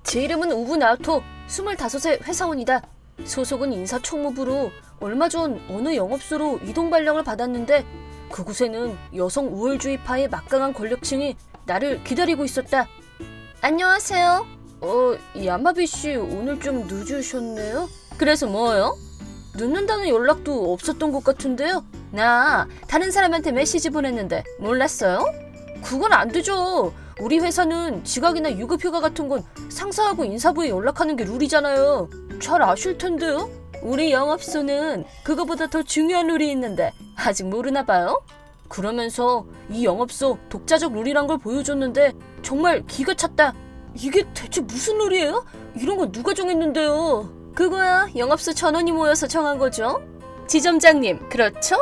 제 이름은 우브나토, 25세 회사원이다. 소속은 인사총무부로 얼마 전 어느 영업소로 이동 발령을 받았는데 그곳에는 여성 우월주의파의 막강한 권력층이 나를 기다리고 있었다. 안녕하세요. 야마비씨 오늘 좀 늦으셨네요? 그래서 뭐요? 늦는다는 연락도 없었던 것 같은데요? 나 다른 사람한테 메시지 보냈는데 몰랐어요? 그건 안 되죠. 우리 회사는 지각이나 유급휴가 같은 건 상사하고 인사부에 연락하는 게 룰이잖아요. 잘 아실 텐데요? 우리 영업소는 그거보다 더 중요한 룰이 있는데 아직 모르나 봐요? 그러면서 이 영업소 독자적 룰이란 걸 보여줬는데 정말 기가 찼다. 이게 대체 무슨 룰이에요? 이런 건 누가 정했는데요? 그거야 영업소 전원이 모여서 정한 거죠. 지점장님, 그렇죠?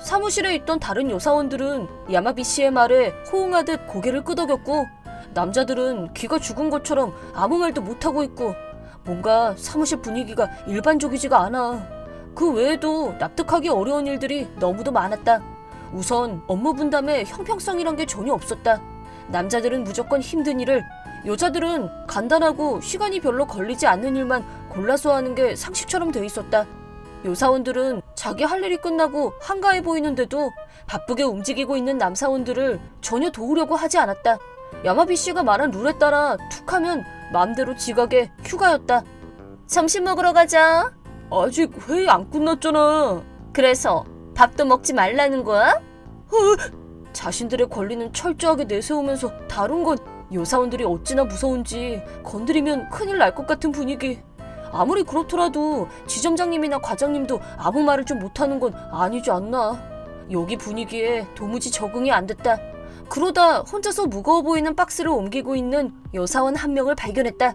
사무실에 있던 다른 요사원들은 야마비 씨의 말에 호응하듯 고개를 끄덕였고 남자들은 귀가 죽은 것처럼 아무 말도 못하고 있고 뭔가 사무실 분위기가 일반적이지가 않아. 그 외에도 납득하기 어려운 일들이 너무도 많았다. 우선 업무 분담에 형평성이란 게 전혀 없었다. 남자들은 무조건 힘든 일을, 여자들은 간단하고 시간이 별로 걸리지 않는 일만 골라서 하는 게 상식처럼 돼 있었다. 요사원들은 자기 할 일이 끝나고 한가해 보이는데도 바쁘게 움직이고 있는 남사원들을 전혀 도우려고 하지 않았다. 야마비 씨가 말한 룰에 따라 툭하면 마음대로 지각에 휴가였다. 점심 먹으러 가자. 아직 회의 안 끝났잖아. 그래서 밥도 먹지 말라는 거야? 자신들의 권리는 철저하게 내세우면서 다룬 건 요사원들이 어찌나 무서운지 건드리면 큰일 날 것 같은 분위기. 아무리 그렇더라도 지점장님이나 과장님도 아무 말을 좀 못하는 건 아니지 않나. 여기 분위기에 도무지 적응이 안 됐다. 그러다 혼자서 무거워 보이는 박스를 옮기고 있는 여사원 한 명을 발견했다.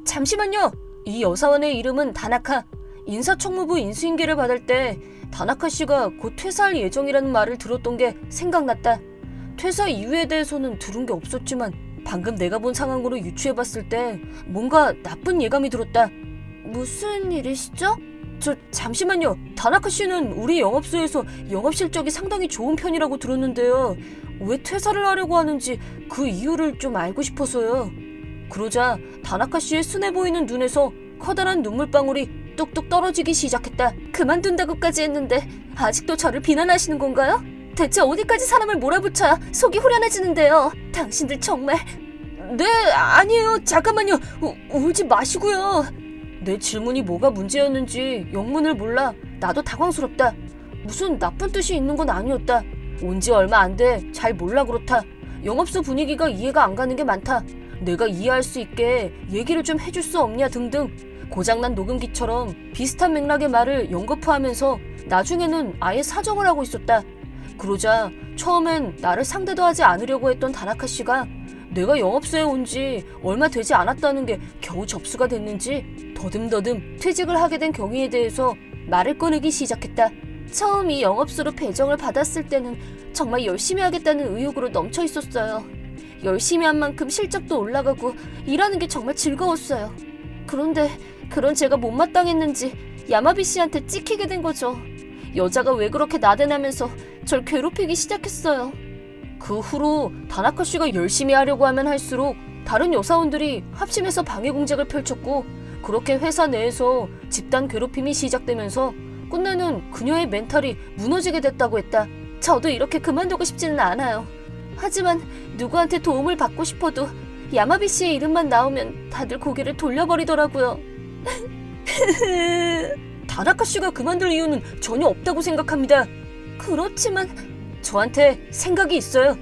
잠시만요. 이 여사원의 이름은 다나카. 인사총무부 인수인계를 받을 때 다나카 씨가 곧 퇴사할 예정이라는 말을 들었던 게 생각났다. 퇴사 이유에 대해서는 들은 게 없었지만 방금 내가 본 상황으로 유추해봤을 때 뭔가 나쁜 예감이 들었다. 무슨 일이시죠? 잠시만요. 다나카 씨는 우리 영업소에서 영업 실적이 상당히 좋은 편이라고 들었는데요. 왜 퇴사를 하려고 하는지 그 이유를 좀 알고 싶어서요. 그러자 다나카 씨의 순해 보이는 눈에서 커다란 눈물방울이 뚝뚝 떨어지기 시작했다. 그만둔다고까지 했는데 아직도 저를 비난하시는 건가요? 대체 어디까지 사람을 몰아붙여야 속이 후련해지는데요? 당신들 정말... 네, 아니에요. 잠깐만요. 울지 마시고요. 내 질문이 뭐가 문제였는지 영문을 몰라 나도 당황스럽다. 무슨 나쁜 뜻이 있는 건 아니었다. 온 지 얼마 안 돼 잘 몰라 그렇다. 영업소 분위기가 이해가 안 가는 게 많다. 내가 이해할 수 있게 얘기를 좀 해줄 수 없냐 등등 고장난 녹음기처럼 비슷한 맥락의 말을 연거푸하면서 나중에는 아예 사정을 하고 있었다. 그러자 처음엔 나를 상대도 하지 않으려고 했던 다나카 씨가 내가 영업소에 온 지 얼마 되지 않았다는 게 겨우 접수가 됐는지 더듬더듬 퇴직을 하게 된 경위에 대해서 말을 꺼내기 시작했다. 처음 이 영업소로 배정을 받았을 때는 정말 열심히 하겠다는 의욕으로 넘쳐 있었어요. 열심히 한 만큼 실적도 올라가고 일하는 게 정말 즐거웠어요. 그런데 그런 제가 못마땅했는지 야마비 씨한테 찍히게 된 거죠. 여자가 왜 그렇게 나대나면서 절 괴롭히기 시작했어요. 그 후로 다나카 씨가 열심히 하려고 하면 할수록 다른 여사원들이 합심해서 방해 공작을 펼쳤고 그렇게 회사 내에서 집단 괴롭힘이 시작되면서 끝내는 그녀의 멘탈이 무너지게 됐다고 했다. 저도 이렇게 그만두고 싶지는 않아요. 하지만 누구한테 도움을 받고 싶어도 야마비 씨의 이름만 나오면 다들 고개를 돌려버리더라고요. 다나카 씨가 그만둘 이유는 전혀 없다고 생각합니다. 그렇지만 저한테 생각이 있어요.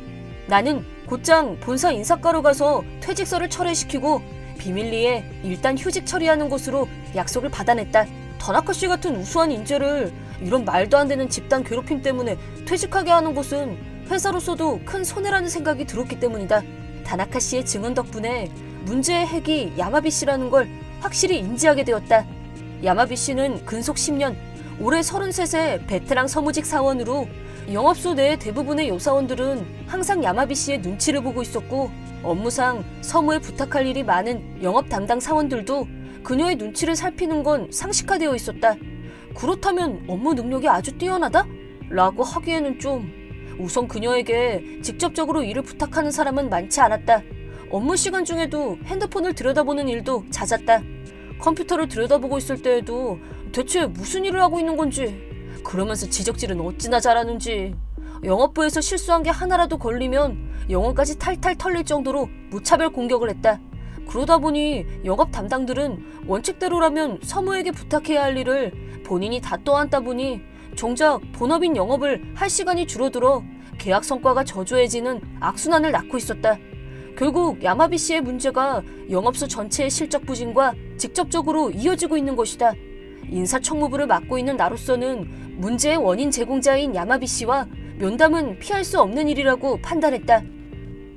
나는 곧장 본사 인사과로 가서 퇴직서를 철회시키고 비밀리에 일단 휴직 처리하는 것으로 약속을 받아냈다. 다나카 씨 같은 우수한 인재를 이런 말도 안 되는 집단 괴롭힘 때문에 퇴직하게 하는 것은 회사로서도 큰 손해라는 생각이 들었기 때문이다. 다나카 씨의 증언 덕분에 문제의 핵이 야마비 씨라는 걸 확실히 인지하게 되었다. 야마비 씨는 근속 10년, 올해 33세 베테랑 서무직 사원으로 영업소 내 대부분의 요사원들은 항상 야마비 씨의 눈치를 보고 있었고 업무상 서무에 부탁할 일이 많은 영업 담당 사원들도 그녀의 눈치를 살피는 건 상식화되어 있었다. 그렇다면 업무 능력이 아주 뛰어나다? 라고 하기에는 좀... 우선 그녀에게 직접적으로 일을 부탁하는 사람은 많지 않았다. 업무 시간 중에도 핸드폰을 들여다보는 일도 잦았다. 컴퓨터를 들여다보고 있을 때에도 대체 무슨 일을 하고 있는 건지, 그러면서 지적질은 어찌나 잘하는지. 영업부에서 실수한 게 하나라도 걸리면 영어까지 탈탈 털릴 정도로 무차별 공격을 했다. 그러다 보니 영업 담당들은 원칙대로라면 사무에게 부탁해야 할 일을 본인이 다 떠안다 보니 정작 본업인 영업을 할 시간이 줄어들어 계약 성과가 저조해지는 악순환을 낳고 있었다. 결국 야마비 씨의 문제가 영업소 전체의 실적 부진과 직접적으로 이어지고 있는 것이다. 인사청무부를 맡고 있는 나로서는 문제의 원인 제공자인 야마비 씨와 면담은 피할 수 없는 일이라고 판단했다.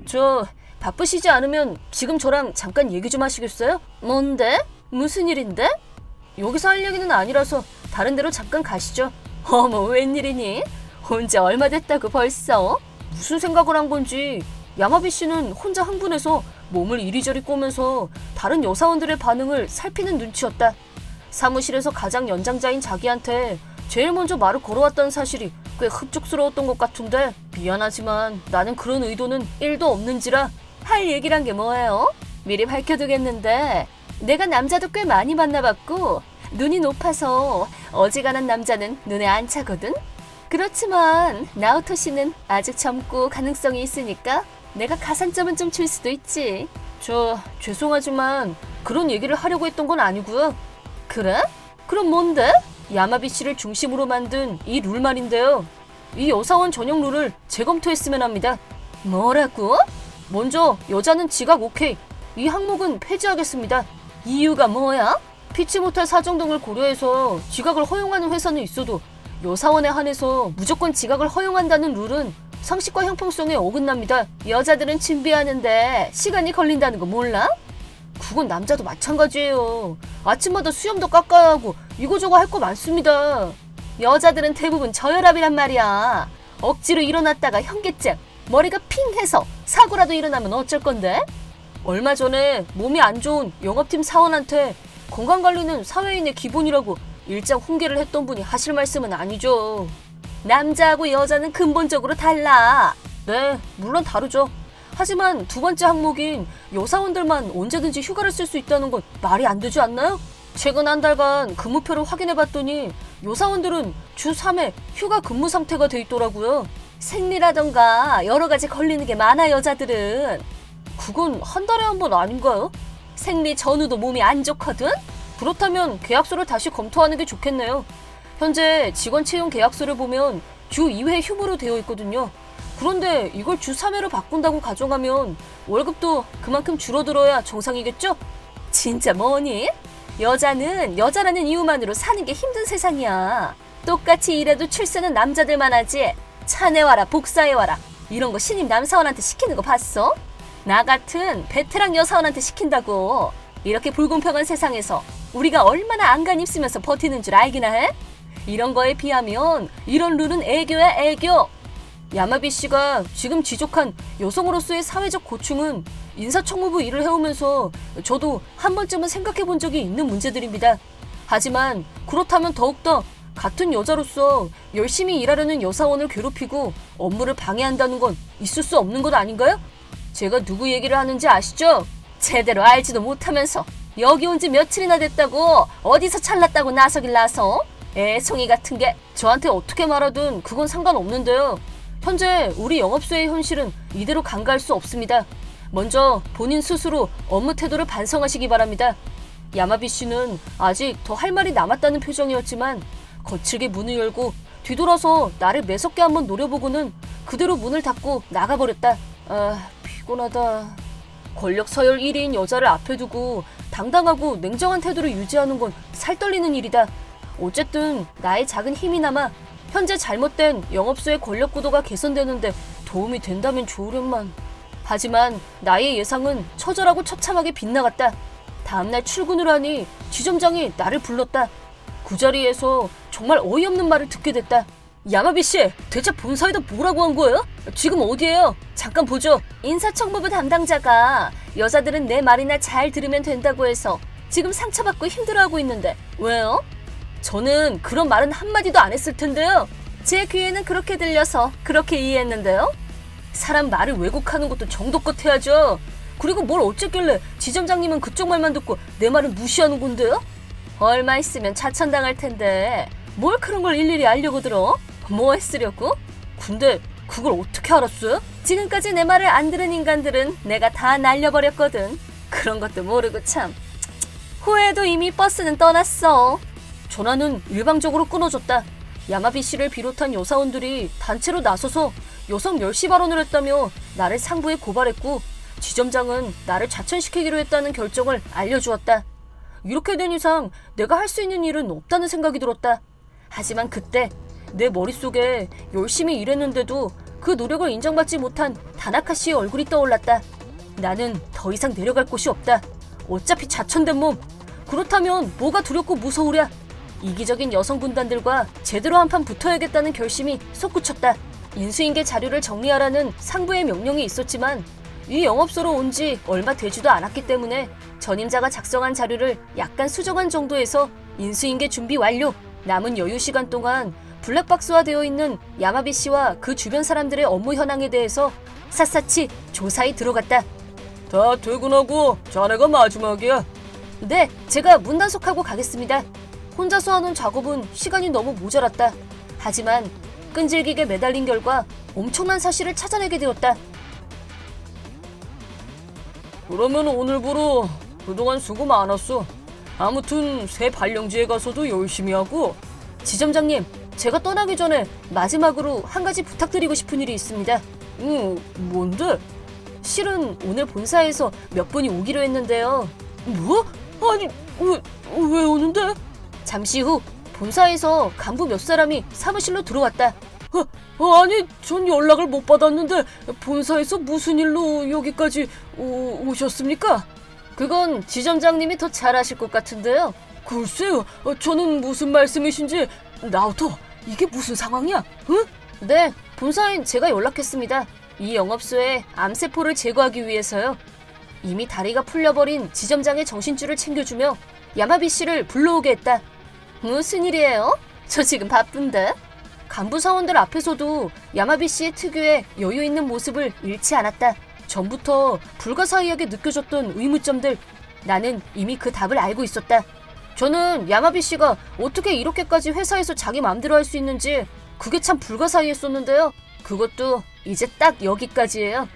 저 바쁘시지 않으면 지금 저랑 잠깐 얘기 좀 하시겠어요? 뭔데? 무슨 일인데? 여기서 할 얘기는 아니라서 다른 데로 잠깐 가시죠. 어머, 웬일이니? 혼자 얼마 됐다고 벌써? 무슨 생각을 한 건지 야마비 씨는 혼자 흥분해서 몸을 이리저리 꼬면서 다른 여사원들의 반응을 살피는 눈치였다. 사무실에서 가장 연장자인 자기한테 제일 먼저 말을 걸어왔다는 사실이 꽤 흡족스러웠던 것 같은데, 미안하지만 나는 그런 의도는 1도 없는지라. 할 얘기란 게 뭐예요? 미리 밝혀두겠는데 내가 남자도 꽤 많이 만나봤고 눈이 높아서 어지간한 남자는 눈에 안 차거든? 그렇지만 나오토 씨는 아직 젊고 가능성이 있으니까 내가 가산점은 좀 줄 수도 있지. 저 죄송하지만 그런 얘기를 하려고 했던 건 아니고요. 그래? 그럼 뭔데? 야마비 씨를 중심으로 만든 이 룰 말인데요. 이 여사원 전용 룰을 재검토했으면 합니다. 뭐라고? 먼저 여자는 지각 오케이. 이 항목은 폐지하겠습니다. 이유가 뭐야? 피치 못할 사정 등을 고려해서 지각을 허용하는 회사는 있어도 여사원에 한해서 무조건 지각을 허용한다는 룰은 상식과 형평성에 어긋납니다. 여자들은 준비하는데 시간이 걸린다는 거 몰라? 그건 남자도 마찬가지예요. 아침마다 수염도 깎아야 하고 이거저거 할 거 많습니다. 여자들은 대부분 저혈압이란 말이야. 억지로 일어났다가 현기증, 머리가 핑 해서 사고라도 일어나면 어쩔 건데? 얼마 전에 몸이 안 좋은 영업팀 사원한테 건강관리는 사회인의 기본이라고 일장 훈계를 했던 분이 하실 말씀은 아니죠. 남자하고 여자는 근본적으로 달라. 네, 물론 다르죠. 하지만 두 번째 항목인 여사원들만 언제든지 휴가를 쓸 수 있다는 건 말이 안 되지 않나요? 최근 한 달간 근무표를 확인해봤더니 여사원들은 주 3회 휴가 근무 상태가 돼 있더라고요. 생리라던가 여러 가지 걸리는 게 많아, 여자들은. 그건 한 달에 한 번 아닌가요? 생리 전후도 몸이 안 좋거든? 그렇다면 계약서를 다시 검토하는 게 좋겠네요. 현재 직원 채용 계약서를 보면 주 2회 휴무로 되어 있거든요. 그런데 이걸 주 3회로 바꾼다고 가정하면 월급도 그만큼 줄어들어야 정상이겠죠? 진짜 뭐니? 여자는 여자라는 이유만으로 사는 게 힘든 세상이야. 똑같이 일해도 출세는 남자들만 하지. 차내와라 복사해와라 이런 거 신입 남사원한테 시키는 거 봤어? 나 같은 베테랑 여사원한테 시킨다고. 이렇게 불공평한 세상에서 우리가 얼마나 안간 입쓰면서 버티는 줄 알기나 해? 이런 거에 비하면 이런 룰은 애교야, 애교. 야마비 씨가 지금 지적한 여성으로서의 사회적 고충은 인사청무부 일을 해오면서 저도 한 번쯤은 생각해 본 적이 있는 문제들입니다. 하지만 그렇다면 더욱더 같은 여자로서 열심히 일하려는 여사원을 괴롭히고 업무를 방해한다는 건 있을 수 없는 것 아닌가요? 제가 누구 얘기를 하는지 아시죠? 제대로 알지도 못하면서 여기 온 지 며칠이나 됐다고 어디서 잘났다고 나서길 나서. 애송이 같은 게. 저한테 어떻게 말하든 그건 상관없는데요. 현재 우리 영업소의 현실은 이대로 간과할 수 없습니다. 먼저 본인 스스로 업무 태도를 반성하시기 바랍니다. 야마비 씨는 아직 더 할 말이 남았다는 표정이었지만 거칠게 문을 열고 뒤돌아서 나를 매섭게 한번 노려보고는 그대로 문을 닫고 나가버렸다. 아, 피곤하다. 권력 서열 1위인 여자를 앞에 두고 당당하고 냉정한 태도를 유지하는 건 살떨리는 일이다. 어쨌든 나의 작은 힘이나마 현재 잘못된 영업소의 권력 구도가 개선되는데 도움이 된다면 좋으련만. 하지만 나의 예상은 처절하고 처참하게 빗나갔다. 다음날 출근을 하니 지점장이 나를 불렀다. 그 자리에서 정말 어이없는 말을 듣게 됐다. 야마비 씨, 대체 본사에다 뭐라고 한 거예요? 지금 어디예요? 잠깐 보죠. 인사청무부 담당자가 여자들은 내 말이나 잘 들으면 된다고 해서 지금 상처받고 힘들어하고 있는데 왜요? 저는 그런 말은 한마디도 안 했을 텐데요. 제 귀에는 그렇게 들려서 그렇게 이해했는데요. 사람 말을 왜곡하는 것도 정도껏 해야죠. 그리고 뭘 어쨌길래 지점장님은 그쪽 말만 듣고 내 말을 무시하는 건데요? 얼마 있으면 자천당할 텐데 뭘 그런 걸 일일이 알려고 들어? 뭐 했으려고? 근데 그걸 어떻게 알았어요? 지금까지 내 말을 안 들은 인간들은 내가 다 날려버렸거든. 그런 것도 모르고 참. 후에도 이미 버스는 떠났어. 전화는 일방적으로 끊어졌다. 야마비 씨를 비롯한 여사원들이 단체로 나서서 여성 멸시 발언을 했다며 나를 상부에 고발했고, 지점장은 나를 자천시키기로 했다는 결정을 알려주었다. 이렇게 된 이상 내가 할 수 있는 일은 없다는 생각이 들었다. 하지만 그때 내 머릿속에 열심히 일했는데도 그 노력을 인정받지 못한 다나카 씨의 얼굴이 떠올랐다. 나는 더 이상 내려갈 곳이 없다. 어차피 자천된 몸. 그렇다면 뭐가 두렵고 무서우랴. 이기적인 여성 군단들과 제대로 한판 붙어야겠다는 결심이 솟구쳤다. 인수인계 자료를 정리하라는 상부의 명령이 있었지만 이 영업소로 온 지 얼마 되지도 않았기 때문에 전임자가 작성한 자료를 약간 수정한 정도에서 인수인계 준비 완료. 남은 여유 시간 동안 블랙박스화 되어 있는 야마비 씨와 그 주변 사람들의 업무 현황에 대해서 샅샅이 조사에 들어갔다. 다 퇴근하고 자네가 마지막이야. 네, 제가 문단속하고 가겠습니다. 혼자서 하는 작업은 시간이 너무 모자랐다. 하지만 끈질기게 매달린 결과 엄청난 사실을 찾아내게 되었다. 그러면 오늘부로 그동안 수고 많았어. 아무튼 새 발령지에 가서도 열심히 하고. 지점장님, 제가 떠나기 전에 마지막으로 한 가지 부탁드리고 싶은 일이 있습니다. 뭔데? 실은 오늘 본사에서 몇 분이 오기로 했는데요. 뭐? 아니, 왜 오는데? 잠시 후 본사에서 간부 몇 사람이 사무실로 들어왔다. 아니, 전 연락을 못 받았는데 본사에서 무슨 일로 여기까지 오셨습니까? 그건 지점장님이 더 잘 아실 것 같은데요. 글쎄요, 저는 무슨 말씀이신지. 나오토, 이게 무슨 상황이야? 응? 네, 본사엔 제가 연락했습니다. 이 영업소에 암세포를 제거하기 위해서요. 이미 다리가 풀려버린 지점장의 정신줄을 챙겨주며 야마비 씨를 불러오게 했다. 무슨 일이에요? 저 지금 바쁜데? 간부 사원들 앞에서도 야마비 씨의 특유의 여유 있는 모습을 잃지 않았다. 전부터 불가사의하게 느껴졌던 의문점들. 나는 이미 그 답을 알고 있었다. 저는 야마비 씨가 어떻게 이렇게까지 회사에서 자기 마음대로 할 수 있는지 그게 참 불가사의했었는데요. 그것도 이제 딱 여기까지예요.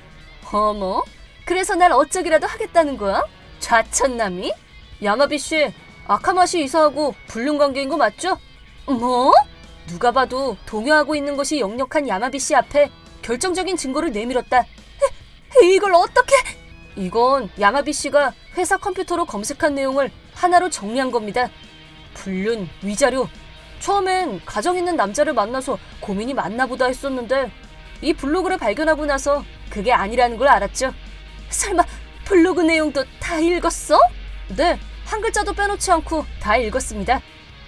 어머? 그래서 날 어쩌기라도 하겠다는 거야? 좌천남이? 야마비 씨, 아카마시 이사하고 불륜 관계인 거 맞죠? 뭐? 누가 봐도 동요하고 있는 것이 역력한 야마비 씨 앞에 결정적인 증거를 내밀었다. 이걸 어떻게? 이건 야마비 씨가 회사 컴퓨터로 검색한 내용을 하나로 정리한 겁니다. 불륜, 위자료. 처음엔 가정 있는 남자를 만나서 고민이 많나 보다 했었는데 이 블로그를 발견하고 나서 그게 아니라는 걸 알았죠. 설마 블로그 내용도 다 읽었어? 네, 한 글자도 빼놓지 않고 다 읽었습니다.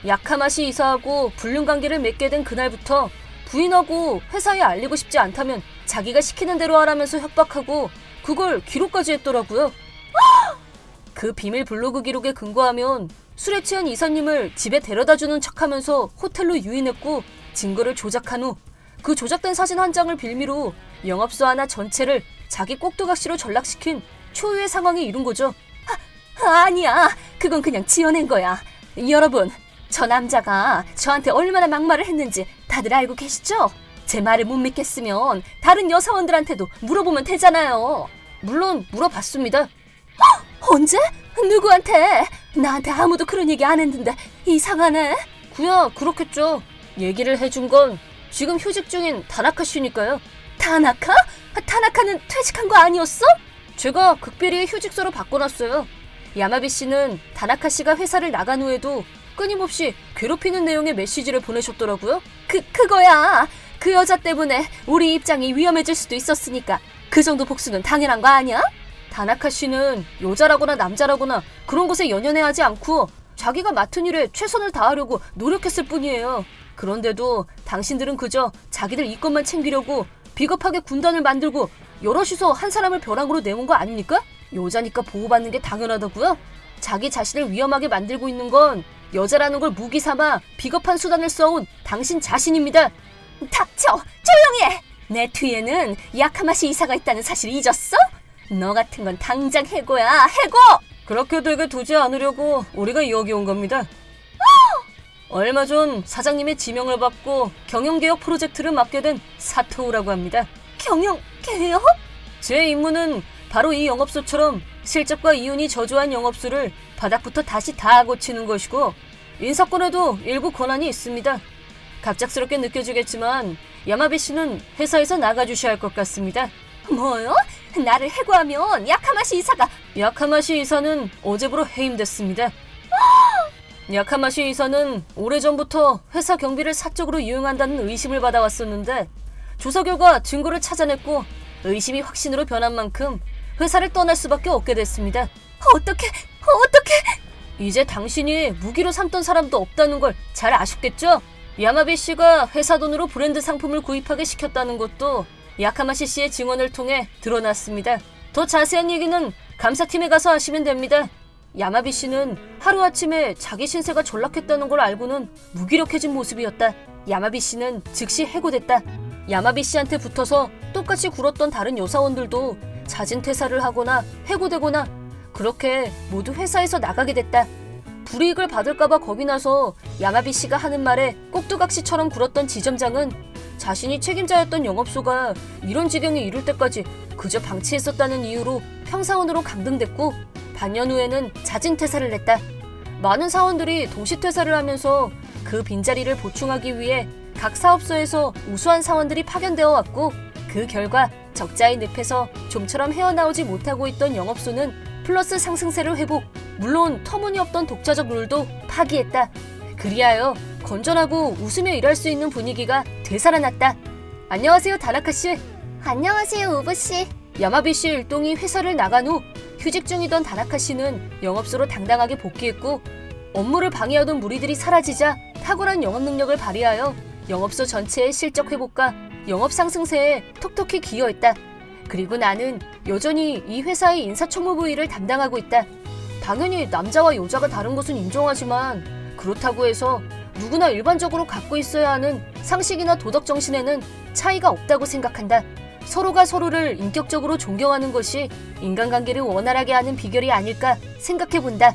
야카마시 이사하고 불륜 관계를 맺게 된 그날부터 부인하고 회사에 알리고 싶지 않다면 자기가 시키는 대로 하라면서 협박하고 그걸 기록까지 했더라고요. 그 비밀 블로그 기록에 근거하면 술에 취한 이사님을 집에 데려다주는 척하면서 호텔로 유인했고 증거를 조작한 후 그 조작된 사진 한 장을 빌미로 영업소 하나 전체를 자기 꼭두각시로 전락시킨 초유의 상황에 이른 거죠. 아니야, 그건 그냥 지어낸 거야. 여러분, 저 남자가 저한테 얼마나 막말을 했는지 다들 알고 계시죠? 제 말을 못 믿겠으면 다른 여사원들한테도 물어보면 되잖아요. 물론 물어봤습니다. 언제? 누구한테? 나한테 아무도 그런 얘기 안 했는데 이상하네. 그야 그렇겠죠. 얘기를 해준 건 지금 휴직 중인 다나카 씨니까요. 다나카? 다나카는 퇴직한 거 아니었어? 제가 극비리에 휴직서로 바꿔놨어요. 야마비 씨는 다나카 씨가 회사를 나간 후에도 끊임없이 괴롭히는 내용의 메시지를 보내셨더라고요. 그거야. 그 여자 때문에 우리 입장이 위험해질 수도 있었으니까 그 정도 복수는 당연한 거 아니야? 다나카 씨는 여자라거나 남자라거나 그런 것에 연연해하지 않고 자기가 맡은 일에 최선을 다하려고 노력했을 뿐이에요. 그런데도 당신들은 그저 자기들 이것만 챙기려고 비겁하게 군단을 만들고 여럿이서 한 사람을 벼랑으로 내몬 거 아닙니까? 여자니까 보호받는 게 당연하다고요? 자기 자신을 위험하게 만들고 있는 건 여자라는 걸 무기 삼아 비겁한 수단을 써온 당신 자신입니다. 닥쳐! 조용히 해! 내 뒤에는 야카마시 이사가 있다는 사실 잊었어? 너 같은 건 당장 해고야, 해고! 그렇게 되게 두지 않으려고 우리가 여기 온 겁니다. 얼마 전 사장님의 지명을 받고 경영개혁 프로젝트를 맡게 된 사토우라고 합니다. 경영개혁? 제 임무는 바로 이 영업소처럼 실적과 이윤이 저조한 영업소를 바닥부터 다시 다 고치는 것이고, 인사권에도 일부 권한이 있습니다. 갑작스럽게 느껴지겠지만 야마비 씨는 회사에서 나가주셔야 할 것 같습니다. 뭐요? 나를 해고하면 야카마시 이사가... 야카마시 이사는 어제부로 해임됐습니다. 야카마시 이사는 오래전부터 회사 경비를 사적으로 이용한다는 의심을 받아왔었는데, 조사 결과 증거를 찾아냈고 의심이 확신으로 변한 만큼 회사를 떠날 수밖에 없게 됐습니다. 어떻게? 이제 당신이 무기로 삼던 사람도 없다는 걸 잘 아셨겠죠? 야마비 씨가 회사 돈으로 브랜드 상품을 구입하게 시켰다는 것도 야카마시 씨의 증언을 통해 드러났습니다. 더 자세한 얘기는 감사팀에 가서 하시면 됩니다. 야마비 씨는 하루아침에 자기 신세가 전락했다는 걸 알고는 무기력해진 모습이었다. 야마비 씨는 즉시 해고됐다. 야마비 씨한테 붙어서 똑같이 굴었던 다른 요사원들도 자진 퇴사를 하거나 해고되거나 그렇게 모두 회사에서 나가게 됐다. 불이익을 받을까봐 겁이 나서 야마비 씨가 하는 말에 꼭두각시처럼 굴었던 지점장은 자신이 책임자였던 영업소가 이런 지경에 이를 때까지 그저 방치했었다는 이유로 평사원으로 강등됐고, 반년 후에는 자진 퇴사를 했다. 많은 사원들이 동시 퇴사를 하면서 그 빈자리를 보충하기 위해 각 사업소에서 우수한 사원들이 파견되어 왔고, 그 결과 적자의 늪에서 좀처럼 헤어나오지 못하고 있던 영업소는 플러스 상승세를 회복, 물론 터무니없던 독자적 룰도 파기했다. 그리하여 건전하고 웃으며 일할 수 있는 분위기가 되살아났다. 안녕하세요, 다나카씨. 안녕하세요, 우부씨. 야마비씨 일동이 회사를 나간 후 휴직 중이던 다나카씨는 영업소로 당당하게 복귀했고, 업무를 방해하던 무리들이 사라지자 탁월한 영업 능력을 발휘하여 영업소 전체의 실적 회복과 영업 상승세에 톡톡히 기여했다. 그리고 나는 여전히 이 회사의 인사총무 부위를 담당하고 있다. 당연히 남자와 여자가 다른 것은 인정하지만, 그렇다고 해서 누구나 일반적으로 갖고 있어야 하는 상식이나 도덕 정신에는 차이가 없다고 생각한다. 서로가 서로를 인격적으로 존경하는 것이 인간관계를 원활하게 하는 비결이 아닐까 생각해본다.